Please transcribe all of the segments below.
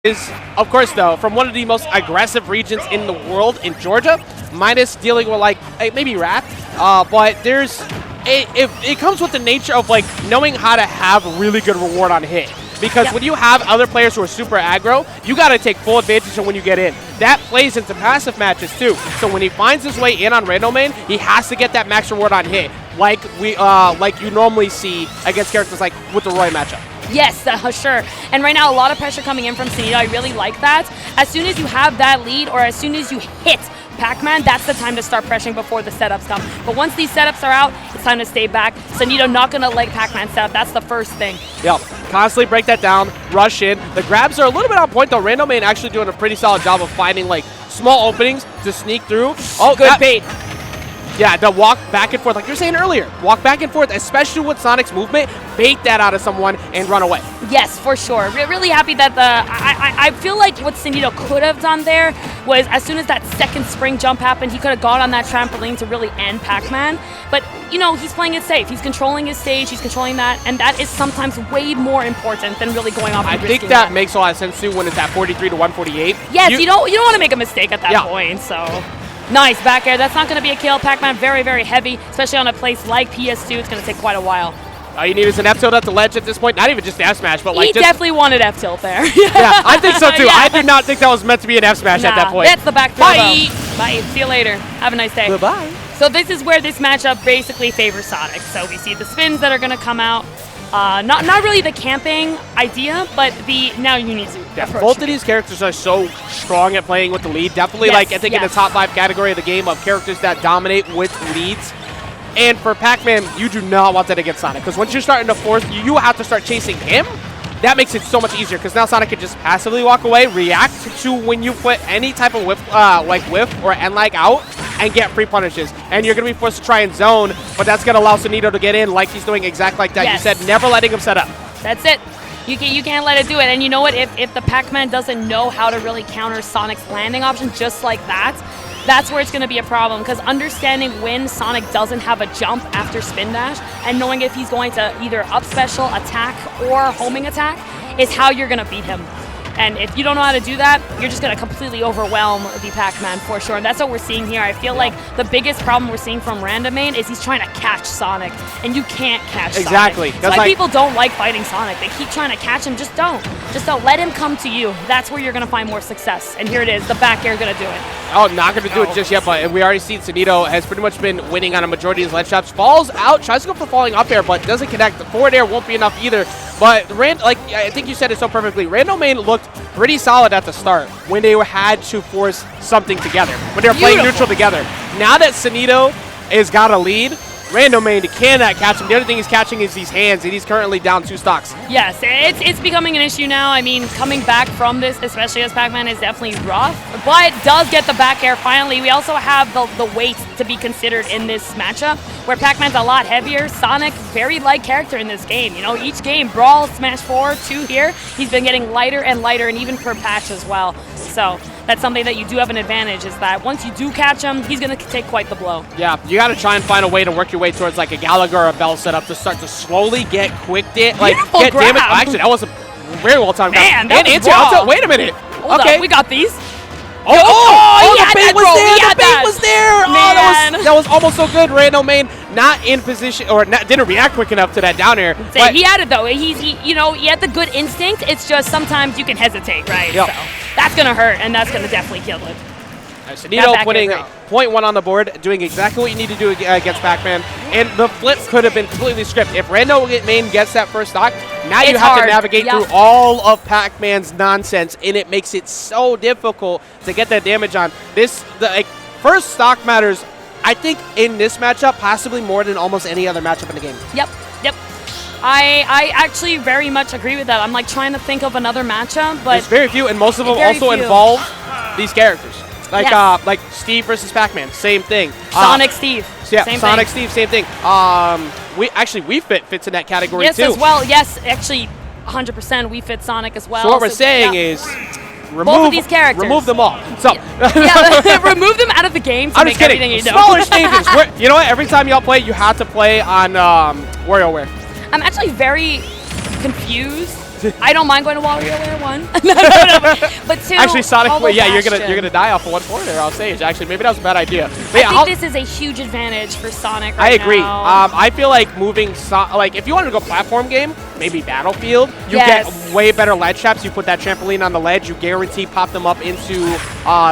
is, of course, though, from one of the most aggressive regions in the world in Georgia, minus dealing with, like, maybe Wrath. But there's, it comes with the nature of, like, knowing how to have really good reward on hit. Because when you have other players who are super aggro, you got to take full advantage of when you get in. That plays into passive matches, too. So when he finds his way in on Randomain, he has to get that max reward on hit, like you normally see against characters like with the Roy matchup. Yes, sure. And right now, a lot of pressure coming in from Sonido. I really like that. As soon as you have that lead, or as soon as you hit Pac-Man, that's the time to start pressuring before the setups come. But once these setups are out, it's time to stay back. Sonido not going to let Pac-Man set up. That's the first thing. Yep. Constantly break that down, rush in. The grabs are a little bit on point, though. Randomain actually doing a pretty solid job of finding, like, small openings to sneak through. Oh, good bait. Yeah, the walk back and forth, like you were saying earlier. Walk back and forth, especially with Sonic's movement, bait that out of someone and run away. Yes, for sure. Really happy that I feel like what Sonido could have done there was as soon as that second spring jump happened, he could have gone on that trampoline to really end Pac-Man. But, you know, he's playing it safe. He's controlling his stage, he's controlling that, and that is sometimes way more important than really going off and risking I think that makes a lot of sense, too, when it's at 43 to 148. Yes, you don't want to make a mistake at that point, so... Nice back air. That's not going to be a kill. Pac-Man very, very heavy, especially on a place like PS2. It's going to take quite a while. All you need is an F-tilt at the ledge at this point. Not even just an F-smash, but like he definitely wanted F-tilt there. Yeah, I think so too. I did not think that was meant to be an F-smash at that point. That's the back throw. Bye. Bye. See you later. Have a nice day. Goodbye. So this is where this matchup basically favors Sonic. So we see the spins that are going to come out. Not really the camping idea, but the now you need to approach. Both of these characters are so strong at playing with the lead. Definitely, like I think in the top 5 category of the game of characters that dominate with leads. And for Pac-Man, you do not want that against Sonic, because once you're starting to force, you have to start chasing him. That makes it so much easier, because now Sonic can just passively walk away, react to when you put any type of whiff, like whiff or end-lag out, and get free punishes. And you're going to be forced to try and zone, but that's going to allow Sonido to get in like he's doing exactly like that. Yes. You said never letting him set up. That's it. You can't let it do it. And you know what? If the Pac-Man doesn't know how to really counter Sonic's landing option just like that, that's where it's going to be a problem, because understanding when Sonic doesn't have a jump after spin dash and knowing if he's going to either up special, attack, or homing attack is how you're going to beat him. And if you don't know how to do that, you're just going to completely overwhelm the Pac-Man for sure. And that's what we're seeing here. I feel like the biggest problem we're seeing from Randomain is he's trying to catch Sonic, and you can't catch Sonic. Exactly. That's why people don't like fighting Sonic. They keep trying to catch him. Just don't. Just don't. Let him come to you. That's where you're going to find more success. And here it is. The back air going to do it. Oh, not going to do it just yet, but we already seen Sonido has pretty much been winning on a majority of his ledge shots. Falls out, tries to go for falling up air, but doesn't connect. The forward air won't be enough either. But like I think you said it so perfectly, Randomain looked pretty solid at the start when they had to force something together, when they were playing neutral together. Now that Sonido has got a lead, Randomain cannot catch him. The other thing he's catching is these hands, and he's currently down 2 stocks. Yes, it's becoming an issue now. I mean, coming back from this, especially as Pac-Man, is definitely rough, but does get the back air finally. We also have the weight to be considered in this matchup, where Pac-Man's a lot heavier. Sonic, very light character in this game. You know, each game, Brawl, Smash 4, 2 here, he's been getting lighter and lighter, and even per patch as well. So that's something that you do have an advantage, is that once you do catch him, he's going to take quite the blow. Yeah, you got to try and find a way to work your way towards like a Gallagher or a Bell setup to start to slowly get quick damage. Actually, that was a very well timed. Man, that was raw. Wait a minute. Hold up, we got these. The bait was there. The bait was there. Oh, that was almost so good. Randomain not in position, or didn't react quick enough to that down air. He had it though. He had the good instinct. It's just sometimes you can hesitate, right? Yep. So that's gonna hurt, and that's gonna definitely kill it. Sonido putting .1 on the board, doing exactly what you need to do against Pac-Man, and the flip could have been completely stripped. If Randomain gets that first stock, now you have to navigate through all of Pac-Man's nonsense, and it makes it so difficult to get that damage on. First stock matters, I think, in this matchup, possibly more than almost any other matchup in the game. Yep. I actually very much agree with that. I'm like trying to think of another matchup, but there's very few, and most of them also involve these characters. Like Steve versus Pac-Man, same thing. Sonic Steve. Yeah, same Sonic thing. Steve, same thing. Wii Fit fits in that category too. Yes, as well. Yes, actually, 100% Wii Fit Sonic as well. So what we're saying is, both of these characters. Remove them all. So remove them out of the game to I'm make just kidding. everything you know. Smaller stages. You know what? Every time y'all play, you have to play on WarioWare. I'm actually very confused I don't mind going to WarioWare 1. no. But 2, Actually, Sonic, I'll go yeah, you're Bastion. gonna die off of 1 corner on stage. Actually, maybe that was a bad idea. But I yeah, think this is a huge advantage for Sonic I right agree. now. I feel like moving, like if you wanted to go platform game, maybe Battlefield, you Yes. get way better ledge traps. You put that trampoline on the ledge, you guarantee pop them up into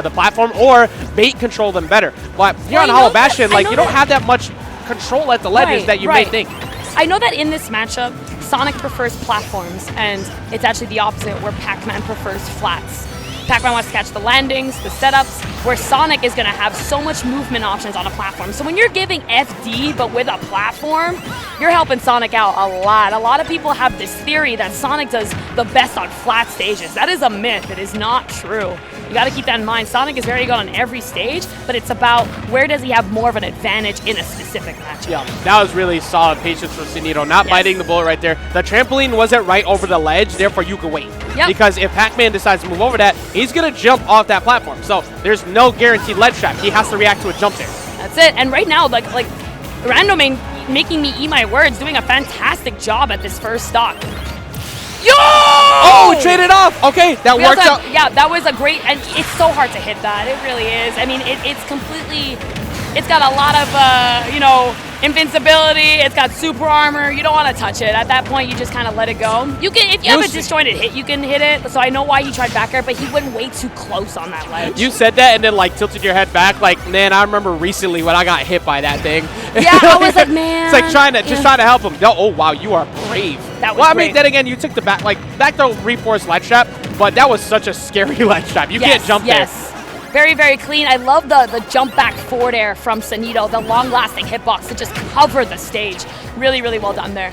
the platform, or bait control them better. But here on Well, Hollow Bastion, like you don't that- have that much control at the ledges that you may think. I know that in this matchup, Sonic prefers platforms, and it's actually the opposite, where Pac-Man prefers flats. Pac-Man wants to catch the landings, the setups, where Sonic is going to have so much movement options on a platform. So when you're giving FD, but with a platform, you're helping Sonic out a lot. A lot of people have this theory that Sonic does the best on flat stages. That is a myth. It is not true. You got to keep that in mind. Sonic is very good on every stage, but it's about where does he have more of an advantage in a specific matchup. Yeah, that was really solid patience from Sonido, not biting the bullet right there. The trampoline wasn't right over the ledge, therefore you could wait. Yep. Because if Pac-Man decides to move over that, he's going to jump off that platform. So there's no guaranteed ledge trap. He has to react to a jump there. That's it. And right now, like Randomain making me eat my words, doing a fantastic job at this first stock. Yo! Oh, we traded off. Okay, that We worked also out. have- yeah, that was a great, and it's so hard to hit that. It really is. I mean, it's completely, it's got a lot of, invincibility. It's got super armor. You don't want to touch it. At that point, you just kind of let it go. You can, if you have a disjointed hit, you can hit it. So I know why he tried back air, but he went way too close on that ledge. You said that and then like tilted your head back. Like, man, I remember recently when I got hit by that thing. Yeah, I was like, man. It's like just trying to help him. No, oh wow, you are brave. That was well, I great. mean, then again, you took the back throw reinforced ledge trap, but that was such a scary ledge trap. You can't jump there. Very, very clean. I love the jump back forward air from Sonido, the long-lasting hitbox to just cover the stage. Really, really well done there.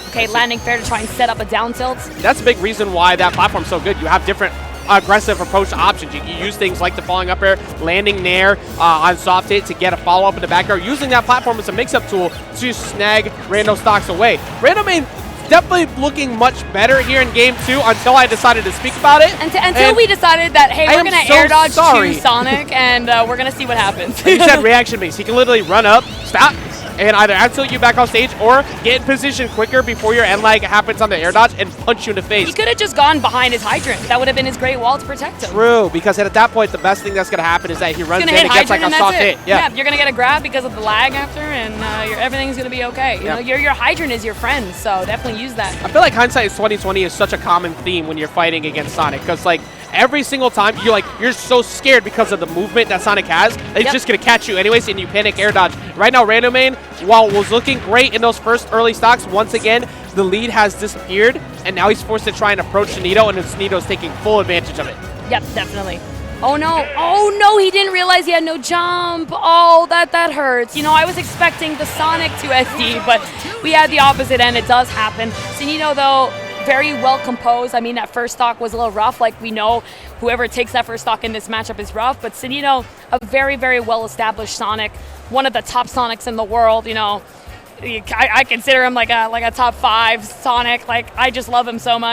Okay, landing fair to try and set up a down tilt. That's a big reason why that platform's so good. You have different aggressive approach options. You can use things like the falling up air, landing nair on soft hit to get a follow-up in the back air, using that platform as a mix-up tool to snag rando stocks away. Randomain definitely looking much better here in game 2 until I decided to speak about it. Until we decided that, hey, we're going to air dodge sorry. to Sonic, and we're going to see what happens. Like you said, reaction base. He can literally run up, stop, and either absolute you back off stage or get in position quicker before your end lag happens on the air dodge and punch you in the face. He could have just gone behind his hydrant. That would have been his great wall to protect him. True, because at that point, the best thing that's going to happen is that he runs in Hit and gets like hydrant a and soft that's hit. it. Yeah, you're going to get a grab because of the lag after, and everything's going to be okay. You know, your hydrant is your friend, so definitely use that. I feel like hindsight is 2020 is such a common theme when you're fighting against Sonic, because like every single time you're so scared because of the movement that Sonic has that he's just gonna catch you anyways, and you panic air dodge. Right now, Randomain, while was looking great in those first early stocks, once again the lead has disappeared, and now he's forced to try and approach Sonido, and Sonido's taking full advantage of it. Yep, definitely. Oh no, he didn't realize he had no jump. Oh, that hurts. You know, I was expecting the Sonic to SD, but we had the opposite end. It does happen. Sonido, though, very well composed. I mean, that first stock was a little rough. Like, we know whoever takes that first stock in this matchup is rough, but Sonido, a very, very well-established Sonic, one of the top Sonics in the world, you know. I consider him like a top 5 Sonic. Like, I just love him so much.